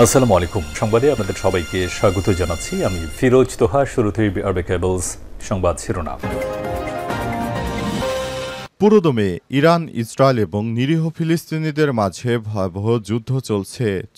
আসসালামু আলাইকুম। সংবাদে আপনাদের সবাইকে স্বাগত জানাচ্ছি। আমি ফিরোজ তোহা। শুরুতেই আরবে কেবলস সংবাদ শিরোনাম। পুরোদমে ইরান, ইসরায়েল এবং নিরীহ ফিলিস্তিনিদের মাঝে ভয়াবহ যুদ্ধ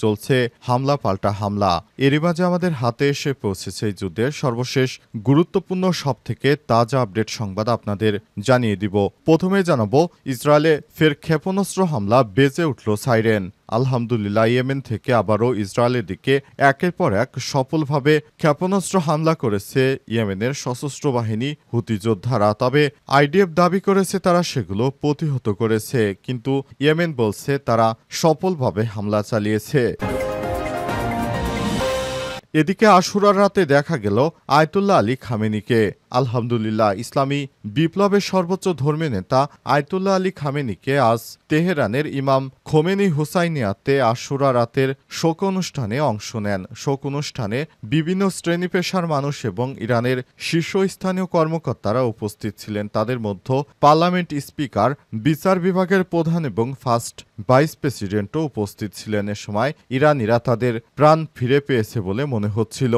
চলছে হামলা পাল্টা হামলা। এরই মাঝে আমাদের হাতে এসে পৌঁছেছে এই যুদ্ধের সর্বশেষ গুরুত্বপূর্ণ সবথেকে তাজা আপডেট সংবাদ আপনাদের জানিয়ে দিব। প্রথমে জানাবো, ইসরায়েলে ফের ক্ষেপণাস্ত্র হামলা, বেজে উঠল সাইরেন। আলহামদুলিল্লাহ, ইয়েমেন থেকে আবারও ইসরায়েলের দিকে একের পর এক সফলভাবে ক্ষেপণাস্ত্র হামলা করেছে ইয়েমেনের সশস্ত্র বাহিনী হুতি যোদ্ধারা। তবে আইডিএফ দাবি করেছে তারা সেগুলো প্রতিহত করেছে, কিন্তু ইয়েমেন বলছে তারা সফলভাবে হামলা চালিয়েছে। এদিকে আশুরার রাতে দেখা গেল আয়তুল্লাহ আলী খামেনিকে। আলহামদুলিল্লাহ, ইসলামী বিপ্লবের সর্বোচ্চ ধর্মীয় নেতা আয়তুল্লাহ আলী খামেনিকে আজ তেহরানের ইমাম খোমেনি হুসাইনিয়াতে আশুরা রাতের শোক অনুষ্ঠানে অংশ নেন। শোক অনুষ্ঠানে বিভিন্ন শ্রেণী পেশার মানুষ এবং ইরানের শীর্ষস্থানীয় কর্মকর্তারা উপস্থিত ছিলেন। তাদের মধ্যে পার্লামেন্ট স্পিকার, বিচার বিভাগের প্রধান এবং ফার্স্ট ভাইস প্রেসিডেন্টও উপস্থিত ছিলেন। এ সময় ইরানিরা তাদের প্রাণ ফিরে পেয়েছে বলে মনে হচ্ছিল।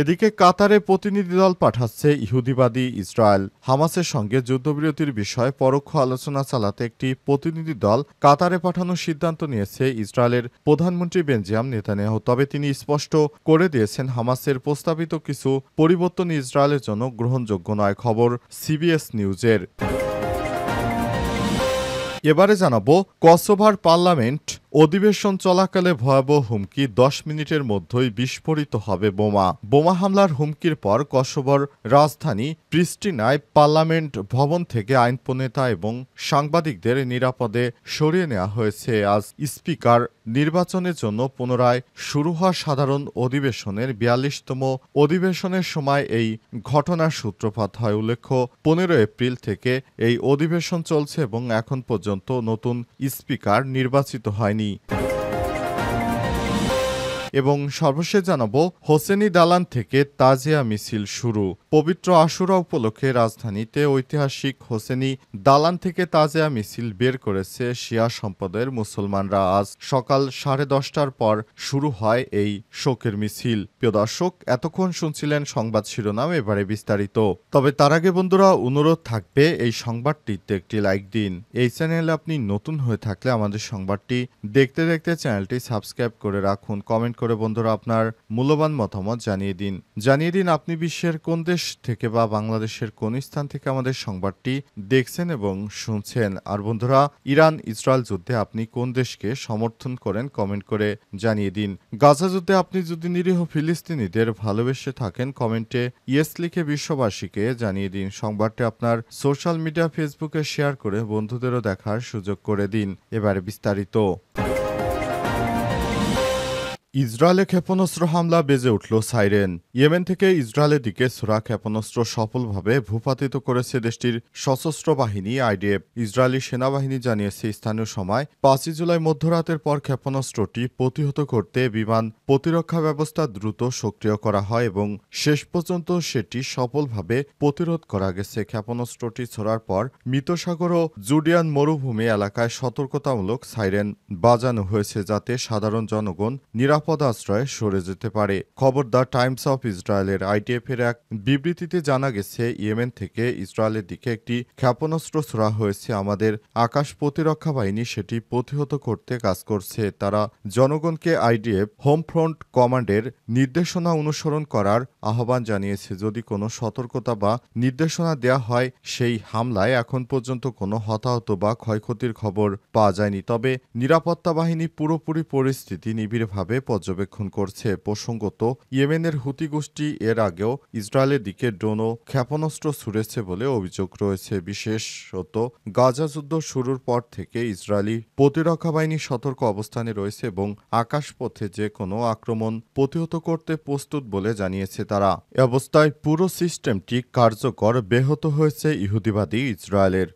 এদিকে কাতারে প্রতিনিধি দল পাঠাচ্ছে ইহুদিবাদী ইসরায়েল। হামাসের সঙ্গে যুদ্ধবিরতির বিষয়ে পরোক্ষ আলোচনা চালাতে একটি প্রতিনিধি দল কাতারে পাঠানোর সিদ্ধান্ত নিয়েছে ইসরায়েলের প্রধানমন্ত্রী বেঞ্জামিন নেতানিয়াহু। তবে তিনি স্পষ্ট করে দিয়েছেন, হামাসের প্রস্তাবিত কিছু পরিবর্তন ইসরায়েলের জন্য গ্রহণযোগ্য নয়। খবর সিবিএস নিউজের। এবারে জানাবো, কসোভোর পার্লামেন্ট অধিবেশন চলাকালে ভয়াবহ হুমকি, 10 মিনিটের মধ্যেই বিস্ফোরিত হবে বোমা। বোমা হামলার হুমকির পর কসোভোর রাজধানী প্রিস্টিনায় পার্লামেন্ট ভবন থেকে আইন প্রণেতা এবং সাংবাদিকদের নিরাপদে সরিয়ে নেওয়া হয়েছে। আজ স্পিকার নির্বাচনের জন্য পুনরায় শুরু হওয়া সাধারণ অধিবেশনের 42তম অধিবেশনের সময় এই ঘটনার সূত্রপাত হয়। উল্লেখ্য, 15 এপ্রিল থেকে এই অধিবেশন চলছে এবং এখন পর্যন্ত নতুন স্পিকার নির্বাচিত হয়নি। এবং সর্বশেষ জানাবো, হোসেনি দালান থেকে তাজিয়া মিছিল শুরু। পবিত্র আশুরা উপলক্ষে রাজধানীতে ঐতিহাসিক হোসেনি দালান থেকে তাজিয়া মিছিল বের করেছে শিয়া সম্প্রদায়ের মুসলমানরা। আজ সকাল 10:30টার পর শুরু হয় এই শোকের মিছিল। প্রিয় দর্শক, এতক্ষণ শুনছিলেন সংবাদ শিরোনাম, এবারে বিস্তারিত। তবে তার আগে বন্ধুরা, অনুরোধ থাকবে এই সংবাদটিতে একটি লাইক দিন। এই চ্যানেলে আপনি নতুন হয়ে থাকলে আমাদের সংবাদটি দেখতে দেখতে চ্যানেলটি সাবস্ক্রাইব করে রাখুন। কমেন্ট করে বন্ধুরা আপনার মূল্যবান মতামত জানিয়ে দিন আপনি বিশ্বের কোন দেশ থেকে বা বাংলাদেশের কোন স্থান থেকে আমাদের সংবাদটি দেখছেন এবং শুনছেন। আর বন্ধুরা, ইরান ইসরায়েল যুদ্ধে আপনি কোন দেশকে সমর্থন করেন কমেন্ট করে জানিয়ে দিন। গাজা যুদ্ধে আপনি যদি নিরীহ ফিলিস্তিনিদের ভালোবেসে থাকেন কমেন্টে ইয়েস লিখে বিশ্ববাসীকে জানিয়ে দিন। সংবাদটি আপনার সোশ্যাল মিডিয়া ফেসবুকে শেয়ার করে বন্ধুদেরও দেখার সুযোগ করে দিন। এবারে বিস্তারিত। ইসরায়েলে ক্ষেপণাস্ত্র হামলা, বেজে উঠল সাইরেন। ইয়েমেন থেকে ইসরায়েলের দিকে ছোড়া ক্ষেপণাস্ত্র সফলভাবে ভূপাতিত করেছে দেশটির সশস্ত্র বাহিনী আইডিএফ। ইসরায়েলি সেনাবাহিনী জানিয়েছে, স্থানীয় সময় 5 জুলাই মধ্যরাতের পর ক্ষেপণাস্ত্রটি প্রতিহত করতে বিমান প্রতিরক্ষা ব্যবস্থা দ্রুত সক্রিয় করা হয় এবং শেষ পর্যন্ত সেটি সফলভাবে প্রতিরোধ করা গেছে। ক্ষেপণাস্ত্রটি ছোড়ার পর মৃতসাগর ও জুডিয়ান মরুভূমি এলাকায় সতর্কতামূলক সাইরেন বাজানো হয়েছে, যাতে সাধারণ জনগণ নিরাপদ আশ্রয়ে সরে যেতে পারে। খবর দ্য টাইমস অফ ইসরায়েলের। আইডিএফের এক বিবৃতিতে জানা গেছে, ইয়েমেন থেকে ইসরায়েলের দিকে একটি ক্ষেপণাস্ত্র ছোড়া হয়েছে। আমাদের আকাশ প্রতিরক্ষা বাহিনী সেটি প্রতিহত করতে কাজ করছে। তারা জনগণকে আইডিএফ হোম ফ্রন্ট কমান্ডের নির্দেশনা অনুসরণ করার আহ্বান জানিয়েছে। যদি কোনো সতর্কতা বা নির্দেশনা দেয়া হয়, সেই হামলায় এখন পর্যন্ত কোনো হতাহত বা ক্ষয়ক্ষতির খবর পাওয়া যায়নি। তবে নিরাপত্তা বাহিনী পুরোপুরি পরিস্থিতি নিবিড়ভাবে পর্যবেক্ষণ করছে। প্রসঙ্গত, ইয়েমেনের হুতি গোষ্ঠী এর আগেও ইসরায়েলের দিকে ড্রোন ও ক্ষেপণাস্ত্র ছুড়েছে বলে অভিযোগ রয়েছে। বিশেষত গাজা যুদ্ধ শুরুর পর থেকে ইসরায়েলি প্রতিরক্ষা বাহিনী সতর্ক অবস্থানে রয়েছে এবং আকাশপথে যে কোনো আক্রমণ প্রতিহত করতে প্রস্তুত বলে জানিয়েছে তারা। এ অবস্থায় পুরো সিস্টেমটি কার্যকর ব্যাহত হয়েছে ইহুদিবাদী ইসরায়েলের।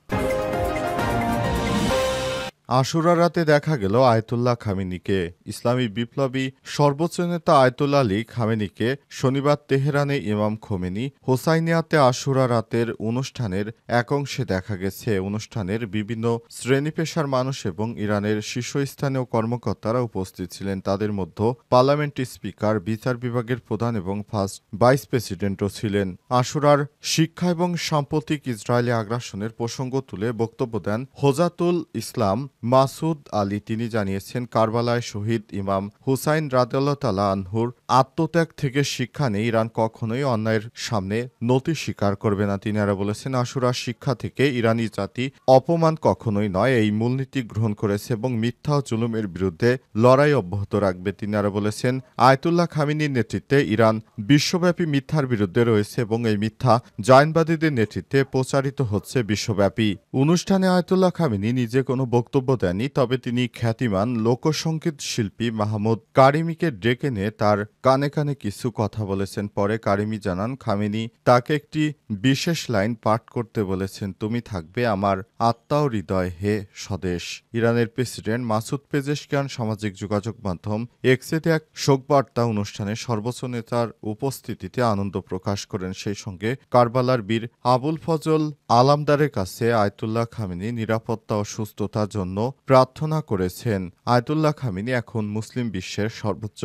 আশুরা রাতে দেখা গেল আয়াতুল্লাহ খামেনিকে। ইসলামী বিপ্লবী সর্বোচ্চ নেতা আয়াতুল্লাহ আলী খামেনিকে শনিবার তেহরানে ইমাম খোমেনি হোসাইনিয়াতে আশুরা রাতের অনুষ্ঠানের এক অংশে দেখা গেছে। অনুষ্ঠানের বিভিন্ন শ্রেণী পেশার মানুষ এবং ইরানের শীর্ষস্থানীয় কর্মকর্তারা উপস্থিত ছিলেন। তাদের মধ্যে পার্লামেন্টের স্পিকার, বিচার বিভাগের প্রধান এবং ফার্স্ট ভাইস প্রেসিডেন্টও ছিলেন। আশুরার শিক্ষা এবং সাম্প্রতিক ইসরায়েলি আগ্রাসনের প্রসঙ্গ তুলে বক্তব্য দেন হোজাতুল ইসলাম মাসুদ আলী। তিনি জানিয়েছেন, কারবালায় শহীদ ইমাম হুসাইন রাদিয়াল্লাহু তাআলা আনহুর আত্মত্যাগ থেকে শিক্ষা নেই। ইরান কখনোই অন্যায়ের সামনে নতি স্বীকার করবে না। তিনি আরো বলেছেন, আশুরার শিক্ষা থেকে ইরানি জাতি অপমান কখনোই নয়, এই মূলনীতি গ্রহণ করেছে এবং মিথ্যা ও জুলুমের বিরুদ্ধে লড়াই অব্যাহত রাখবে। তিনি আরো বলেছেন, আয়াতুল্লাহ খামেনির নেতৃত্বে ইরান বিশ্বব্যাপী মিথ্যার বিরুদ্ধে রয়েছে এবং এই মিথ্যা জায়নবাদীদের নেতৃত্বে প্রচারিত হচ্ছে বিশ্বব্যাপী। অনুষ্ঠানে আয়াতুল্লাহ খামেনি নিজে কোনো বক্তব্য দেননি, তবে তিনি খ্যাতিমান লোকসঙ্গীত শিল্পী মাহমুদ কারিমিকে ডেকে নিয়ে তার কানে কানে কিছু কথা বলেছেন। পরে কারিমি জানান, খামেনি তাকে একটি বিশেষ লাইন পাঠ করতে বলেছেন, তুমি থাকবে আমার আত্মা ও হৃদয় হে স্বদেশ। ইরানের প্রেসিডেন্ট মাসুদ পেজেশকিয়ান সামাজিক যোগাযোগ মাধ্যম এক্সেতে এক শোকবার্তা অনুষ্ঠানে সর্বোচ্চ নেতার উপস্থিতিতে আনন্দ প্রকাশ করেন। সেই সঙ্গে কারবালার বীর আবুল ফজল আলামদারের কাছে আয়াতুল্লাহ খামেনি নিরাপত্তা ও সুস্থতার জন্য প্রার্থনা করেছেন। আয়াতুল্লাহ খামেনি এখন মুসলিম বিশ্বের সর্বোচ্চ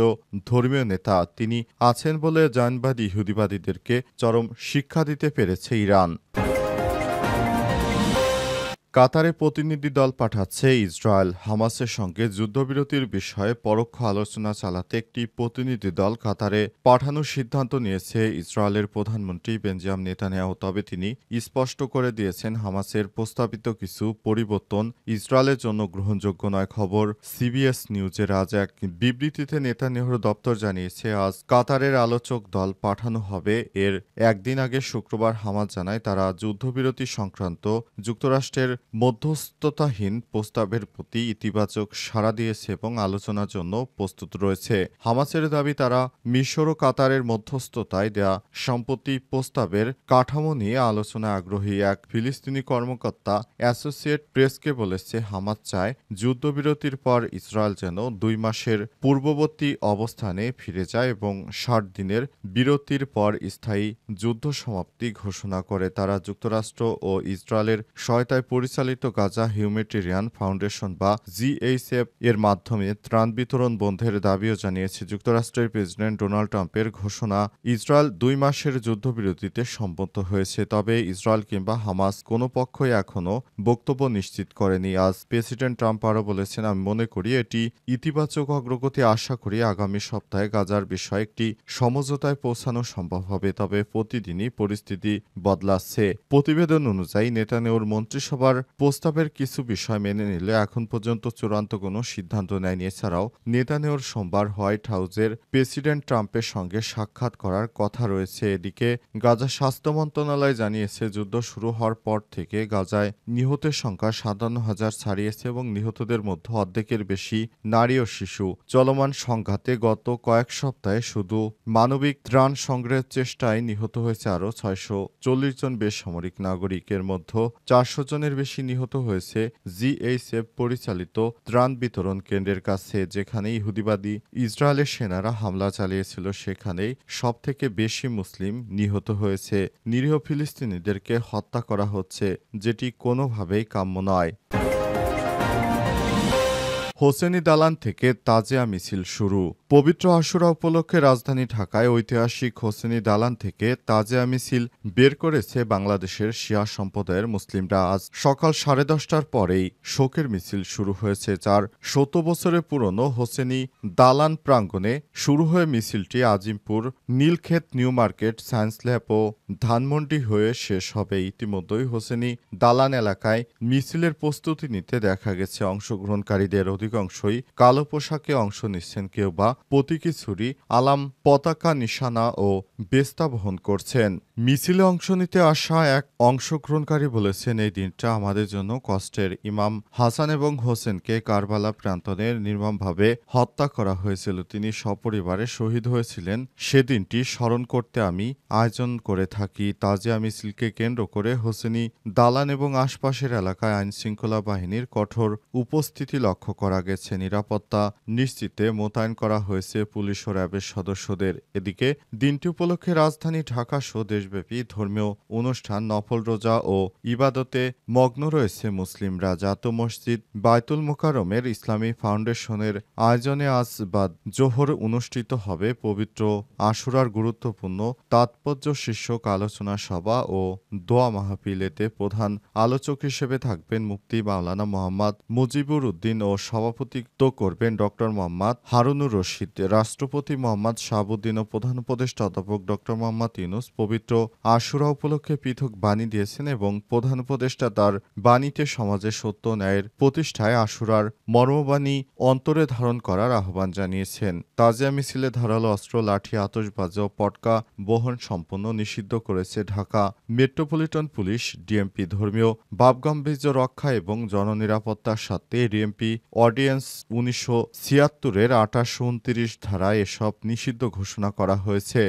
ধর্মীয় নেতা। তিনি আছেন বলে জায়নবাদী ইহুদিবাদীদেরকে চরম শিক্ষা দিতে পেরেছে ইরান। কাতারে প্রতিনিধি দল পাঠাচ্ছে ইসরায়েল। হামাসের সঙ্গে যুদ্ধবিরতির বিষয়ে পরোক্ষ আলোচনা চালাতে একটি প্রতিনিধি দল কাতারে পাঠানোর সিদ্ধান্ত নিয়েছে ইসরায়েলের প্রধানমন্ত্রী বেঞ্জামিন নেতানিয়াহু। তবে তিনি স্পষ্ট করে দিয়েছেন, হামাসের প্রস্তাবিত কিছু পরিবর্তন ইসরায়েলের জন্য গ্রহণযোগ্য নয়। খবর সিবিএস নিউজের আজ এক বিবৃতিতে নেতানিয়াহুর দপ্তর জানিয়েছে, আজ কাতারের আলোচক দল পাঠানো হবে। এর একদিন আগে শুক্রবার হামাস জানায়, তারা যুদ্ধবিরতি সংক্রান্ত যুক্তরাষ্ট্রের মধ্যস্থতাহীন প্রস্তাবের প্রতি ইতিবাচক সাড়া দিয়েছে এবং আলোচনার জন্য প্রস্তুত রয়েছে। হামাসের দাবি, তারা মিশর ও কাতারের মধ্যস্থতায় দেয়া সম্পত্তি প্রস্তাবের কাঠামো নিয়ে আলোচনায় আগ্রহী। এক ফিলিস্তিনি কর্মকর্তা অ্যাসোসিয়েট প্রেসকে বলেছে, হামাস চায় যুদ্ধবিরতির পর ইসরায়েল যেন 2 মাসের পূর্ববর্তী অবস্থানে ফিরে যায় এবং 60 দিনের বিরতির পর স্থায়ী যুদ্ধ সমাপ্তি ঘোষণা করে। তারা যুক্তরাষ্ট্র ও ইসরায়েলের সহায়তায় পরিচালিত গাজা হিউম্যানিটেরিয়ান ফাউন্ডেশন বা জিএইচএফ এর মাধ্যমে ত্রাণ বিতরণ বন্ধের দাবিও জানিয়েছে। যুক্তরাষ্ট্রের প্রেসিডেন্ট ডোনাল্ড ট্রাম্পের ঘোষণা ইসরায়েল 2 মাসের যুদ্ধবিরতিতে সম্মত হয়েছে। তবে ইসরায়েল কিংবা হামাস কোনো পক্ষই এখনও বক্তব্য নিশ্চিত করেনি। আজ প্রেসিডেন্ট ট্রাম্প আরও বলেছেন, আমি মনে করি এটি ইতিবাচক অগ্রগতি। আশা করি আগামী সপ্তাহে গাজার বিষয়ে একটি সমঝোতায় পৌঁছানো সম্ভব হবে। তবে প্রতিদিনই পরিস্থিতি বদলাচ্ছে। প্রতিবেদন অনুযায়ী নেতানিয়াহুর মন্ত্রিসভার প্রস্তাবের কিছু বিষয় মেনে নিলে এখন পর্যন্ত চূড়ান্ত কোনো সিদ্ধান্ত নেয়নি। এছাড়াও নেতানিয়াহুর সোমবার হোয়াইট হাউসের প্রেসিডেন্ট ট্রাম্পের সঙ্গে সাক্ষাৎ করার কথা রয়েছে। এদিকে গাজা স্বাস্থ্য মন্ত্রণালয় জানিয়েছে, যুদ্ধ শুরু হওয়ার পর থেকে গাজায় নিহতের সংখ্যা 57,000 ছাড়িয়েছে এবং নিহতদের মধ্যে অর্ধেকের বেশি নারী ও শিশু। চলমান সংঘাতে গত কয়েক সপ্তাহে শুধু মানবিক ত্রাণ সংগ্রহের চেষ্টায় নিহত হয়েছে আরও 640 জন বেসামরিক নাগরিকের মধ্যে 400 জনের বেশি নিহত হয়েছে জিএইচএফ পরিচালিত ত্রাণ বিতরণ কেন্দ্রের কাছে, যেখানে ইহুদিবাদী ইসরায়েলের সেনারা হামলা চালিয়েছিল। সেখানেই সবথেকে বেশি মুসলিম নিহত হয়েছে। নিরীহ ফিলিস্তিনিদেরকে হত্যা করা হচ্ছে, যেটি কোনোভাবেই কাম্য নয়। হোসেনি দালান থেকে তাজিয়া মিছিল শুরু। পবিত্র আশুরা উপলক্ষে রাজধানী ঢাকায় ঐতিহাসিক হোসেনি দালান থেকে তাজিয়া মিছিল বের করেছে বাংলাদেশের শিয়া সম্প্রদায়ের মুসলিমরা। আজ সকাল 10:30টার পরেই শোকের মিছিল শুরু হয়েছে। 100 বছরের পুরনো হোসেনি দালান প্রাঙ্গণে শুরু হয়ে মিছিলটি Azimpur, Nilkhet, New Market, Science Lab ও ধানমন্ডি হয়ে শেষ হবে। ইতিমধ্যেই হোসেনি দালান এলাকায় মিছিলের প্রস্তুতি নিতে দেখা গেছে। অংশগ্রহণকারীদের অধিকাংশই কালো পোশাকে অংশ নিচ্ছেন, কেউ বা প্রতীকী ছুরি, আলাম, পতাকা, নিশানা ও বেস্তা বহন করছেন। মিছিলে অংশ নিতে আসা এক অংশগ্রহণকারী বলেছেন, এই দিনটা আমাদের জন্য কষ্টের। ইমাম হাসান এবং হোসেনকে কারবালা প্রান্তরে নির্মমভাবে হত্যা করা হয়েছিল। তিনি সপরিবারে শহীদ হয়েছিলেন। সেদিনটি স্মরণ করতে আমি আয়োজন করে থাকি। তাজিয়া মিছিলকে কেন্দ্র করে হোসেনি দালান এবং আশপাশের এলাকায় আইনশৃঙ্খলা বাহিনীর কঠোর উপস্থিতি লক্ষ্য করা গেছে। নিরাপত্তা নিশ্চিতে মোতায়েন করা হয়েছে পুলিশ ও র্যাবের সদস্যদের। এদিকে দিনটি উপলক্ষে রাজধানী ঢাকা সহ দেশব্যাপী ধর্মীয় অনুষ্ঠান, নফল রোজা ও ইবাদতে মগ্ন রয়েছে মুসলিমরা। জাতীয় মসজিদ বায়তুল মোকাররমের ইসলামী ফাউন্ডেশনের আয়োজনে আজ বাদ জোহর অনুষ্ঠিত হবে পবিত্র আশুরার গুরুত্বপূর্ণ তাৎপর্য শীর্ষক আলোচনা সভা ও দোয়া মাহফিল। এতে প্রধান আলোচক হিসেবে থাকবেন মুফতি মাওলানা মোহাম্মদ মুজিবুর উদ্দিন ও সভাপতিত্ব করবেন ড মোহাম্মদ হারুনুর রশিদ। রাষ্ট্রপতি মোহাম্মদ শাহাবুদ্দিন ও প্রধান উপদেষ্টা অধ্যাপক ড মোহাম্মদ ইউনূস পবিত্র আশুরা উপলক্ষে পৃথক বাণী দিয়েছেন এবং প্রধান উপদেষ্টা তার বাণীতে সমাজে সত্য ন্যায়ের প্রতিষ্ঠায় আশুরার মর্মবাণী অন্তরে ধারণ করার আহ্বান জানিয়েছেন। তাজিয়া মিছিলে ধারালো অস্ত্র, লাঠি, আতশবাজি ও পটকা বহন সম্পূর্ণ নিষিদ্ধ করেছে ঢাকা মেট্রোপলিটন পুলিশ। ডিএমপি ধর্মীয় ভাবগাম্ভীর্য রক্ষা এবং জননিরাপত্তার স্বার্থে ডিএমপি অর্ডিন্যান্স ১৯৭৬-এর ২৮-২৯ ধারায় এসব নিষিদ্ধ ঘোষণা করা হয়েছে।